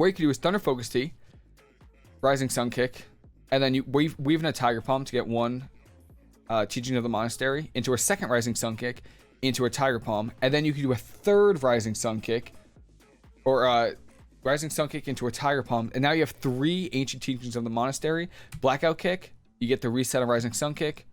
what you can do is Thunder Focus Tea, Rising Sun Kick, and then you weave in a Tiger Palm to get one Teaching of the Monastery into a second Rising Sun Kick, into a Tiger Palm, and then you can do a third Rising Sun Kick, or Rising Sun Kick into a Tiger Palm, and now you have 3 Ancient Teachings of the Monastery. Blackout Kick, you get the reset of Rising Sun Kick,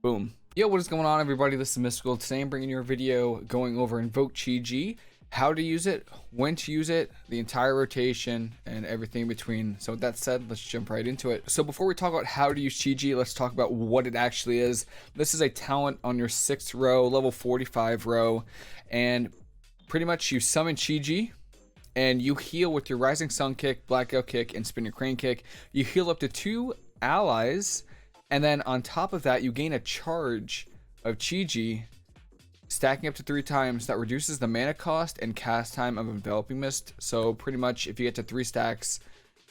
boom. Yo, what is going on, everybody? This is Mystical. Today I'm bringing you a video going over Invoke Chi-ji, how to use it, when to use it, the entire rotation, and everything in between. So with that said, let's jump right into it. So before we talk about how to use Chi-ji, let's talk about what it actually is. This is a talent on your 6th row, level 45 row, and pretty much you summon Chi-ji, and you heal with your Rising Sun Kick, Blackout Kick, and Spin Your Crane Kick. You heal up to 2 allies, and then on top of that, you gain a charge of Chi-ji, stacking up to 3 times. That reduces the mana cost and cast time of Enveloping Mist. So pretty much, if you get to 3 stacks,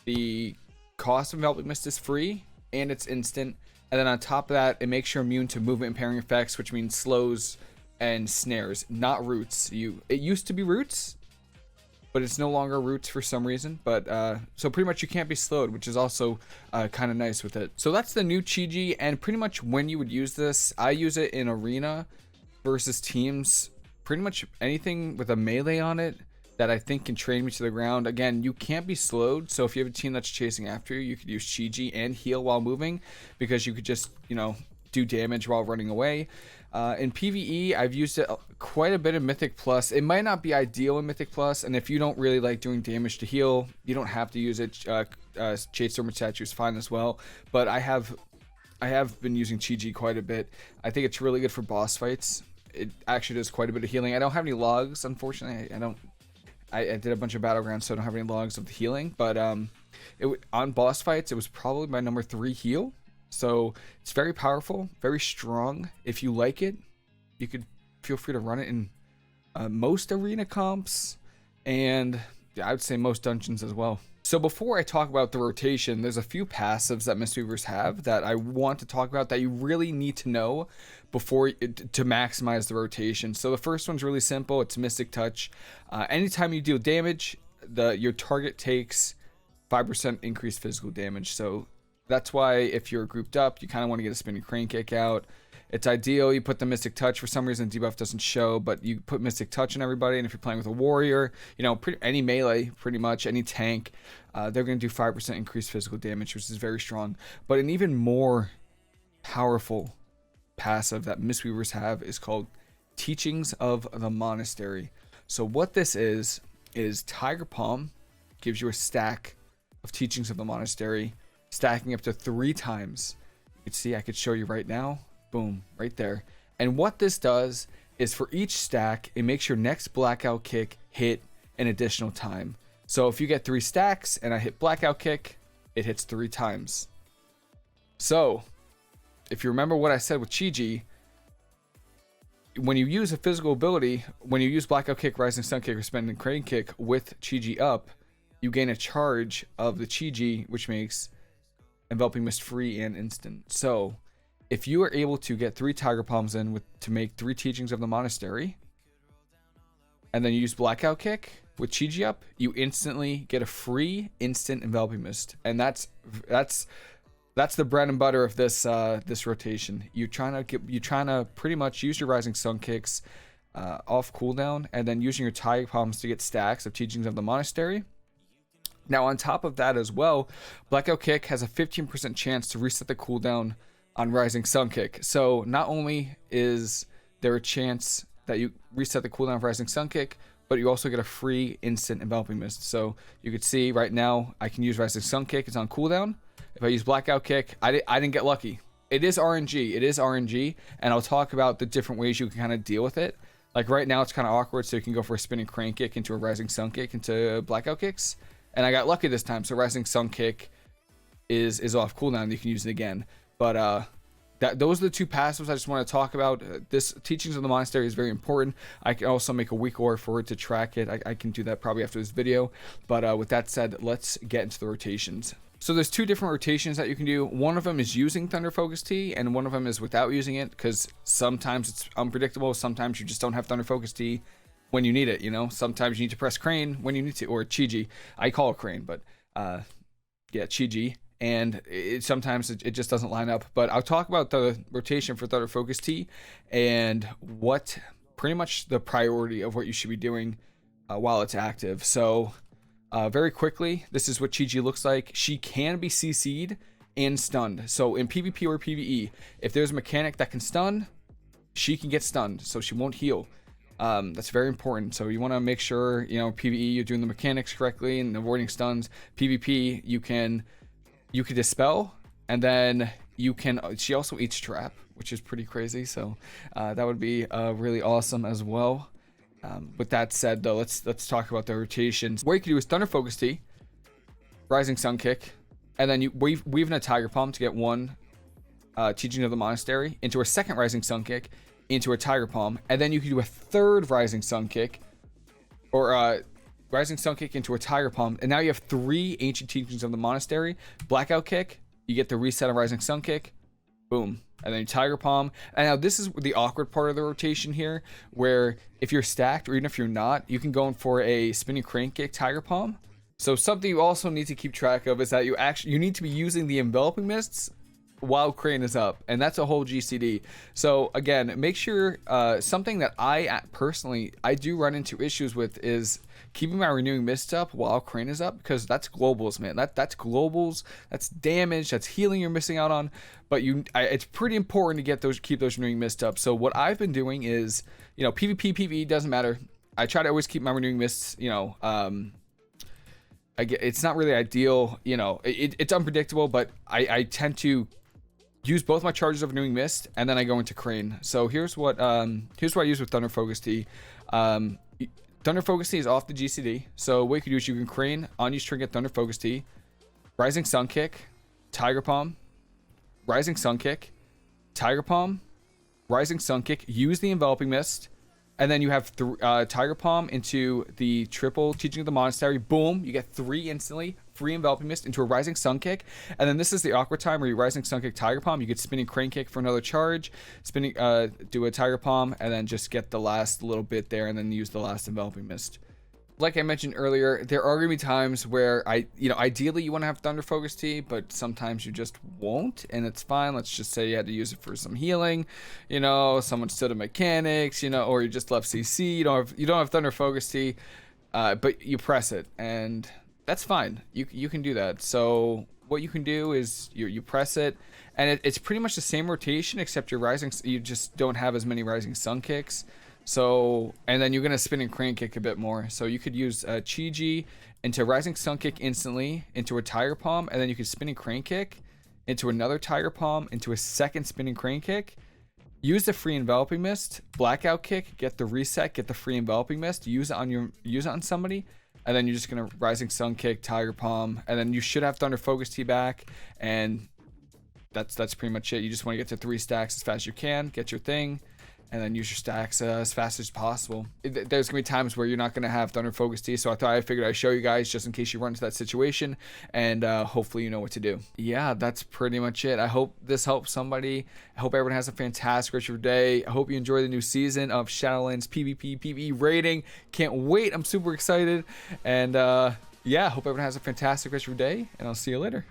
the cost of Enveloping Mist is free, and it's instant. And then on top of that, it makes you immune to movement impairing effects, which means slows and snares, not roots. It used to be roots, but it's no longer roots for some reason. But so pretty much you can't be slowed, which is also kind of nice with it. So that's the new Chi-ji, and pretty much when you would use this, I use it in arena versus teams. Pretty much anything with a melee on it that I think can train me to the ground. Again, you can't be slowed, so if you have a team that's chasing after you, you could use Chi-ji and heal while moving, because you could just, you know, do damage while running away. In PvE, I've used it quite a bit in Mythic Plus. It might not be ideal in Mythic Plus, and if you don't really like doing damage to heal, you don't have to use it. Shade Storm Statue is fine as well, but I have been using Chi-ji quite a bit. I think it's really good for boss fights. It actually does quite a bit of healing. I don't have any logs, unfortunately. I did a bunch of battlegrounds, so I don't have any logs of the healing, but on boss fights, it was probably my number 3 heal. So it's very powerful, very strong. If you like it, you could feel free to run it in most arena comps, and I would say most dungeons as well. So before I talk about the rotation, there's a few passives that Mistweavers have that I want to talk about that you really need to know before to maximize the rotation. So the first one's really simple. It's Mystic Touch. Anytime you deal damage, your target takes 5% increased physical damage. So that's why if you're grouped up, you kind of want to get a Spinning Crane Kick out. It's ideal. You put the Mystic Touch. For some reason, debuff doesn't show, but you put Mystic Touch on everybody. And if you're playing with a warrior, you know, any melee, pretty much any tank, they're going to do 5% increased physical damage, which is very strong. But an even more powerful passive that Mistweavers have is called Teachings of the Monastery. So what this is Tiger Palm gives you a stack of Teachings of the Monastery, stacking up to 3 times. You can see, I could show you right now. Boom, right there. And what this does is for each stack, it makes your next Blackout Kick hit an additional time. So if you get 3 stacks and I hit Blackout Kick, it hits 3 times. So if you remember what I said with Chi-ji, when you use a physical ability, when you use Blackout Kick, Rising Sun Kick, or Spinning Crane Kick with Chi-ji up, you gain a charge of the Chi-ji, which makes Enveloping Mist free and instant. So if you are able to get 3 Tiger Palms in to make 3 Teachings of the Monastery, and then you use Blackout Kick with Chi-ji up, you instantly get a free instant Enveloping Mist. And that's the bread and butter of this this rotation. You're trying to pretty much use your Rising Sun Kicks off cooldown, and then using your Tiger Palms to get stacks of Teachings of the Monastery. Now on top of that as well, Blackout Kick has a 15% chance to reset the cooldown on Rising Sun Kick. So not only is there a chance that you reset the cooldown of Rising Sun Kick, but you also get a free instant Enveloping Mist. So you could see right now I can use Rising Sun Kick, it's on cooldown. If I use Blackout Kick, I didn't get lucky. It is RNG, and I'll talk about the different ways you can kind of deal with it. Like right now it's kind of awkward, so you can go for a Spinning Crane Kick into a Rising Sun Kick into Blackout Kicks. And I got lucky this time, so Rising Sun Kick is off cooldown. You can use it again. But those are the 2 passives I just want to talk about. This Teachings of the Monastery is very important. I can also make a weak aura for it to track it. I can do that probably after this video. But with that said, let's get into the rotations. So there's 2 different rotations that you can do. One of them is using Thunder Focus Tea, and one of them is without using it, because sometimes it's unpredictable. Sometimes you just don't have Thunder Focus Tea. when you need it. You know, sometimes you need to press crane when you need to, or Chi-ji. I call it crane, but yeah, Chi-ji. And sometimes it just doesn't line up. But I'll talk about the rotation for Thunder Focus Tea and what pretty much the priority of what you should be doing while it's active. So very quickly, this is what Chi-ji looks like. She can be CC'd and stunned. So in PvP or PvE, if there's a mechanic that can stun, she can get stunned, so she won't heal. That's very important. So you want to make sure, you know, PvE, you're doing the mechanics correctly and avoiding stuns. PvP, you can dispel, and then she also eats trap, which is pretty crazy. So that would be really awesome as well. With that said, though, let's talk about the rotations. What you can do is Thunder Focus Tea, Rising Sun Kick, and then you weave in a Tiger Palm to get one Teaching of the Monastery into a second Rising Sun Kick into a Tiger Palm, and then you can do a third Rising Sun Kick, or Rising Sun Kick into a Tiger Palm, and now you have 3 Ancient Teachings of the Monastery. Blackout Kick, you get the reset of Rising Sun Kick, boom, and then Tiger Palm. And now this is the awkward part of the rotation here, where if you're stacked or even if you're not, you can go in for a Spinning Crane Kick Tiger Palm. So something you also need to keep track of is that you need to be using the Enveloping Mists while crane is up, and that's a whole GCD. So again, make sure something that I personally do run into issues with is keeping my renewing mist up while crane is up, because that's globals, man. That's globals, that's damage, that's healing you're missing out on. But it's pretty important to keep those renewing mist up. So what I've been doing is, you know, PvP, PvE doesn't matter. I try to always keep my renewing mists, you know, it's not really ideal, you know, it's unpredictable, but I tend to use both my charges of renewing mist, and then I go into crane. So here's what I use with Thunder Focus Tea. Thunder Focus Tea is off the GCD. So what you can do is you can crane, unused trinket, Thunder Focus Tea, Rising Sun Kick, Tiger Palm, Rising Sun Kick, Tiger Palm, Rising Sun Kick, use the Enveloping Mist, and then you have Tiger Palm into the triple Teaching of the Monastery. Boom, you get 3 instantly. Free Enveloping Mist into a Rising Sun Kick. And then this is the awkward time where you Rising Sun Kick Tiger Palm. You get Spinning Crane Kick for another charge. Do a Tiger Palm, and then just get the last little bit there, and then use the last Enveloping Mist. Like I mentioned earlier, there are going to be times where ideally you want to have Thunder Focus Tea, but sometimes you just won't, and it's fine. Let's just say you had to use it for some healing, you know, someone stood in mechanics, you know, or you just left CC, you don't have Thunder Focus Tea, but you press it, and that's fine. You can do that. So what you can do is you press it, and it's pretty much the same rotation, except you just don't have as many Rising Sun Kicks. So, and then you're gonna spin and crane kick a bit more. So you could use Chi-ji into Rising Sun Kick instantly into a Tiger Palm, and then you could spin and crane kick into another Tiger Palm into a second spinning crane kick. Use the free Enveloping Mist, Blackout Kick, get the reset, get the free Enveloping Mist, use it on somebody, and then you're just gonna Rising Sun Kick, Tiger Palm, and then you should have Thunder Focus Tea back, and that's pretty much it. You just want to get to 3 stacks as fast as you can, get your thing, and then use your stacks as fast as possible. There's gonna be times where you're not gonna have Thunder Focus Tea, so I figured I'd show you guys just in case you run into that situation, and hopefully you know what to do. Yeah, that's pretty much it. I hope this helps somebody. I hope everyone has a fantastic rest of your day. I hope you enjoy the new season of Shadowlands PvP, PvE rating. Can't wait, I'm super excited. And yeah, hope everyone has a fantastic rest of your day, and I'll see you later.